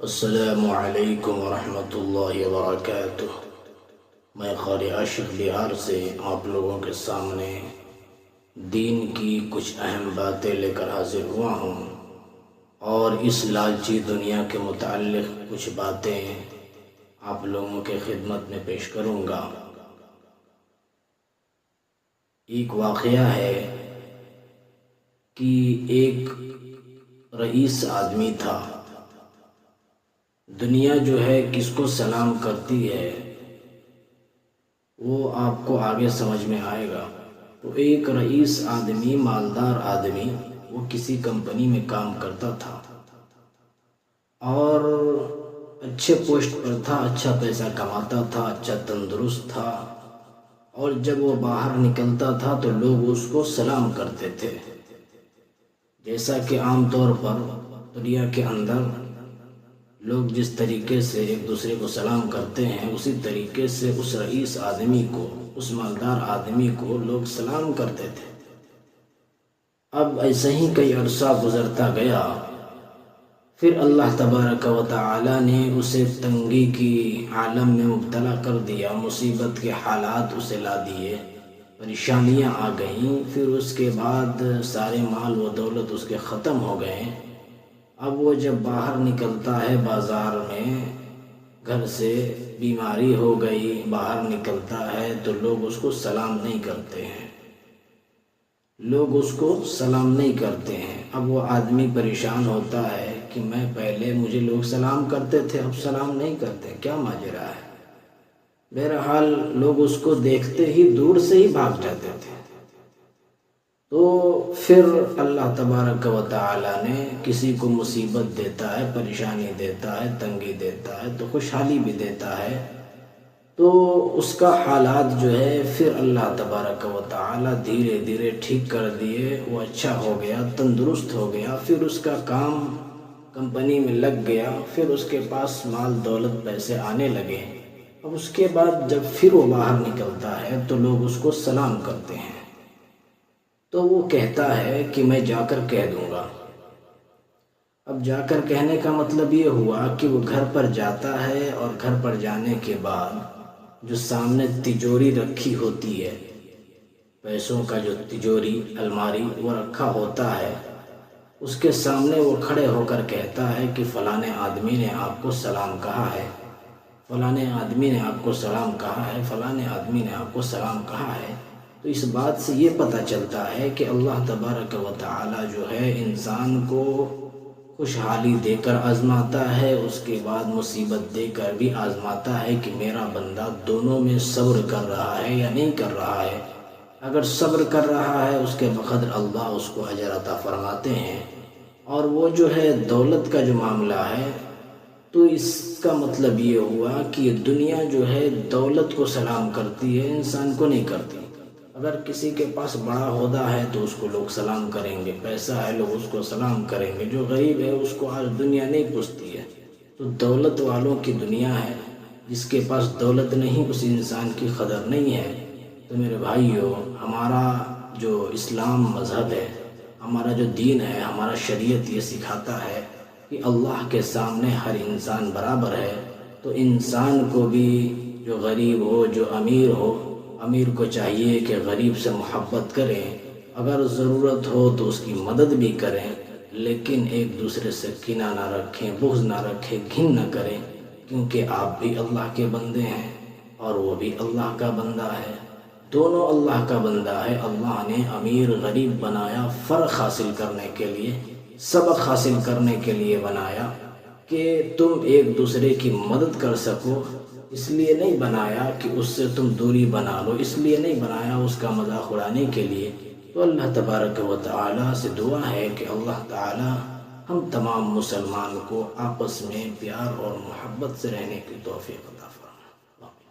السلام علیکم ورحمۃ اللہ وبرکاتہ۔ میں قاری عاشق بہار سے آپ لوگوں کے سامنے دین کی کچھ اہم باتیں لے کر حاضر ہوا ہوں اور اس لالچی دنیا کے متعلق کچھ باتیں آپ لوگوں کے خدمت میں پیش کروں گا۔ ایک واقعہ ہے کہ ایک رئیس آدمی تھا۔ دنیا جو ہے کس کو سلام کرتی ہے وہ آپ کو آگے سمجھ میں آئے گا۔ تو ایک رئیس آدمی، مالدار آدمی، وہ کسی کمپنی میں کام کرتا تھا اور اچھے پوسٹ پر تھا، اچھا پیسہ کماتا تھا، اچھا تندرست تھا، اور جب وہ باہر نکلتا تھا تو لوگ اس کو سلام کرتے تھے۔ جیسا کہ عام طور پر دنیا کے اندر لوگ جس طریقے سے ایک دوسرے کو سلام کرتے ہیں، اسی طریقے سے اس رئیس آدمی کو، اس مالدار آدمی کو لوگ سلام کرتے تھے۔ اب ایسے ہی کئی عرصہ گزرتا گیا، پھر اللہ تبارک و تعالی نے اسے تنگی کی عالم میں مبتلا کر دیا، مصیبت کے حالات اسے لا دیے، پریشانیاں آ گئیں۔ پھر اس کے بعد سارے مال و دولت اس کے ختم ہو گئے۔ اب وہ جب باہر نکلتا ہے بازار میں، گھر سے بیماری ہو گئی، باہر نکلتا ہے تو لوگ اس کو سلام نہیں کرتے ہیں، لوگ اس کو سلام نہیں کرتے ہیں۔ اب وہ آدمی پریشان ہوتا ہے کہ میں پہلے مجھے لوگ سلام کرتے تھے، اب سلام نہیں کرتے، کیا ماجرا ہے؟ بہرحال لوگ اس کو دیکھتے ہی دور سے ہی بھاگ جاتے تھے۔ تو پھر اللہ تبارک و تعالی نے کسی کو مصیبت دیتا ہے، پریشانی دیتا ہے، تنگی دیتا ہے تو خوشحالی بھی دیتا ہے، تو اس کا حالات جو ہے پھر اللہ تبارک و تعالی دھیرے دھیرے ٹھیک کر دیے۔ وہ اچھا ہو گیا، تندرست ہو گیا، پھر اس کا کام کمپنی میں لگ گیا، پھر اس کے پاس مال دولت پیسے آنے لگے۔ اب اس کے بعد جب پھر وہ باہر نکلتا ہے تو لوگ اس کو سلام کرتے ہیں، تو وہ کہتا ہے کہ میں جا کر کہہ دوں گا۔ اب جا کر کہنے کا مطلب یہ ہوا کہ وہ گھر پر جاتا ہے، اور گھر پر جانے کے بعد جو سامنے تجوری رکھی ہوتی ہے، پیسوں کا جو تجوری، الماری وہ رکھا ہوتا ہے، اس کے سامنے وہ کھڑے ہو کر کہتا ہے کہ فلاں آدمی نے آپ کو سلام کہا ہے، فلاں آدمی نے آپ کو سلام کہا ہے، فلاں آدمی نے آپ کو سلام کہا ہے۔ تو اس بات سے یہ پتہ چلتا ہے کہ اللہ تبارک و تعالی جو ہے انسان کو خوشحالی دے کر آزماتا ہے، اس کے بعد مصیبت دے کر بھی آزماتا ہے کہ میرا بندہ دونوں میں صبر کر رہا ہے یا نہیں کر رہا ہے۔ اگر صبر کر رہا ہے اس کے بقدر اللہ اس کو اجر عطا فرماتے ہیں۔ اور وہ جو ہے دولت کا جو معاملہ ہے، تو اس کا مطلب یہ ہوا کہ یہ دنیا جو ہے دولت کو سلام کرتی ہے، انسان کو نہیں کرتی۔ اگر کسی کے پاس بڑا عہدہ ہے تو اس کو لوگ سلام کریں گے، پیسہ ہے لوگ اس کو سلام کریں گے، جو غریب ہے اس کو آج دنیا نہیں پوچھتی ہے۔ تو دولت والوں کی دنیا ہے، جس کے پاس دولت نہیں اس انسان کی قدر نہیں ہے۔ تو میرے بھائیو، ہمارا جو اسلام مذہب ہے، ہمارا جو دین ہے، ہمارا شریعت یہ سکھاتا ہے کہ اللہ کے سامنے ہر انسان برابر ہے۔ تو انسان کو بھی، جو غریب ہو جو امیر ہو، امیر کو چاہیے کہ غریب سے محبت کریں، اگر ضرورت ہو تو اس کی مدد بھی کریں، لیکن ایک دوسرے سے کینہ نہ رکھیں، بغض نہ رکھیں، گھن نہ کریں، کیونکہ آپ بھی اللہ کے بندے ہیں اور وہ بھی اللہ کا بندہ ہے، دونوں اللہ کا بندہ ہے۔ اللہ نے امیر غریب بنایا فرق حاصل کرنے کے لیے، سبق حاصل کرنے کے لیے بنایا کہ تم ایک دوسرے کی مدد کر سکو، اس لیے نہیں بنایا کہ اس سے تم دوری بنا لو، اس لیے نہیں بنایا اس کا مذاق اڑانے کے لیے۔ تو اللہ تبارک و تعالی سے دعا ہے کہ اللہ تعالی ہم تمام مسلمان کو آپس میں پیار اور محبت سے رہنے کی توفیق دے۔